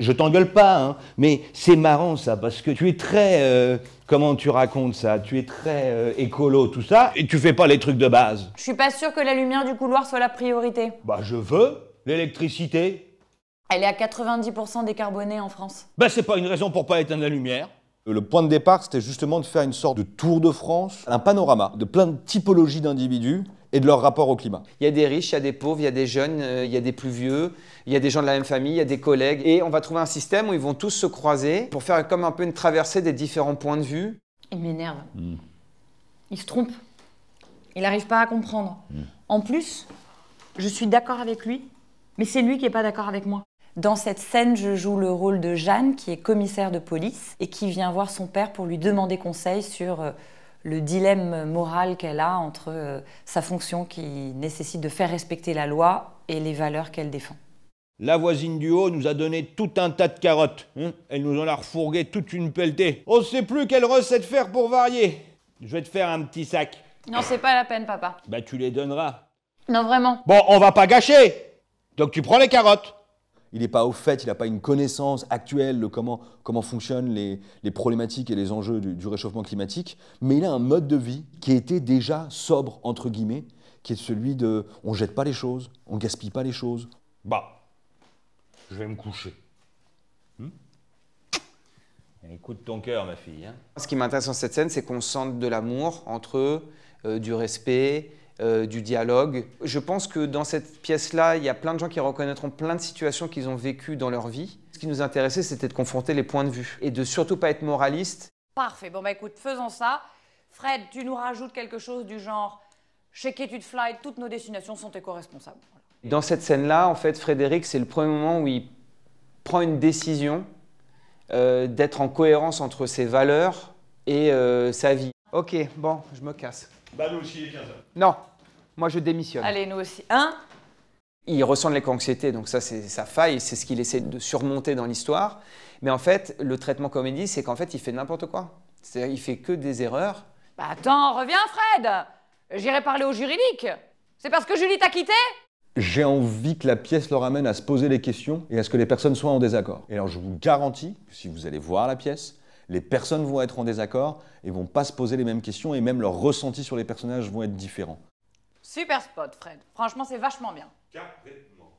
Je t'engueule pas, hein, mais c'est marrant ça, parce que tu es très... comment tu racontes ça? Tu es très écolo, tout ça, et tu fais pas les trucs de base. Je suis pas sûre que la lumière du couloir soit la priorité. Bah je veux l'électricité. Elle est à 90% décarbonée en France. Bah c'est pas une raison pour pas éteindre la lumière. Le point de départ, c'était justement de faire une sorte de tour de France, un panorama de plein de typologies d'individus et de leur rapport au climat. Il y a des riches, il y a des pauvres, il y a des jeunes, il y a des plus vieux, il y a des gens de la même famille, il y a des collègues. Et on va trouver un système où ils vont tous se croiser pour faire comme un peu une traversée des différents points de vue. Il m'énerve. Il se trompe. Il n'arrive pas à comprendre. En plus, je suis d'accord avec lui, mais c'est lui qui n'est pas d'accord avec moi. Dans cette scène, je joue le rôle de Jeanne, qui est commissaire de police et qui vient voir son père pour lui demander conseil sur le dilemme moral qu'elle a entre sa fonction qui nécessite de faire respecter la loi et les valeurs qu'elle défend. La voisine du haut nous a donné tout un tas de carottes. Hein. Elle nous en a refourgué toute une pelletée. On sait plus quelle recette faire pour varier. Je vais te faire un petit sac. Non, c'est pas la peine, papa. Bah tu les donneras. Non, vraiment. Bon, on va pas gâcher. Donc tu prends les carottes. Il n'est pas au fait, il n'a pas une connaissance actuelle de comment fonctionnent les problématiques et les enjeux du réchauffement climatique, mais il a un mode de vie qui était déjà sobre, entre guillemets, qui est celui de « on jette pas les choses, on gaspille pas les choses ». Bah, je vais me coucher. Écoute ton cœur, ma fille. Hein. Ce qui m'intéresse dans cette scène, c'est qu'on sente de l'amour entre eux, du respect, du dialogue. Je pense que dans cette pièce-là, il y a plein de gens qui reconnaîtront plein de situations qu'ils ont vécues dans leur vie. Ce qui nous intéressait, c'était de confronter les points de vue et de surtout pas être moraliste. Parfait. Bon, bah écoute, faisons ça. Fred, tu nous rajoutes quelque chose du genre « Chez Etude Flight, toutes nos destinations sont éco-responsables. » Dans cette scène-là, en fait, Frédéric, c'est le premier moment où il prend une décision d'être en cohérence entre ses valeurs et sa vie. Ok, bon, je me casse. Bah nous aussi, viens ça. Non, moi je démissionne. Allez, nous aussi. Hein? Il ressent de l'éco-anxiété, donc ça c'est sa faille, c'est ce qu'il essaie de surmonter dans l'histoire. Mais en fait, le traitement comédie, c'est qu'en fait, il fait n'importe quoi. C'est-à-dire qu'il fait que des erreurs. Bah attends, reviens Fred. J'irai parler au juridique. C'est parce que Julie t'a quitté? J'ai envie que la pièce leur amène à se poser les questions et à ce que les personnes soient en désaccord. Et alors je vous garantis que si vous allez voir la pièce, les personnes vont être en désaccord et vont pas se poser les mêmes questions et même leurs ressentis sur les personnages vont être différents. Super spot, Fred. Franchement, c'est vachement bien. Carrément.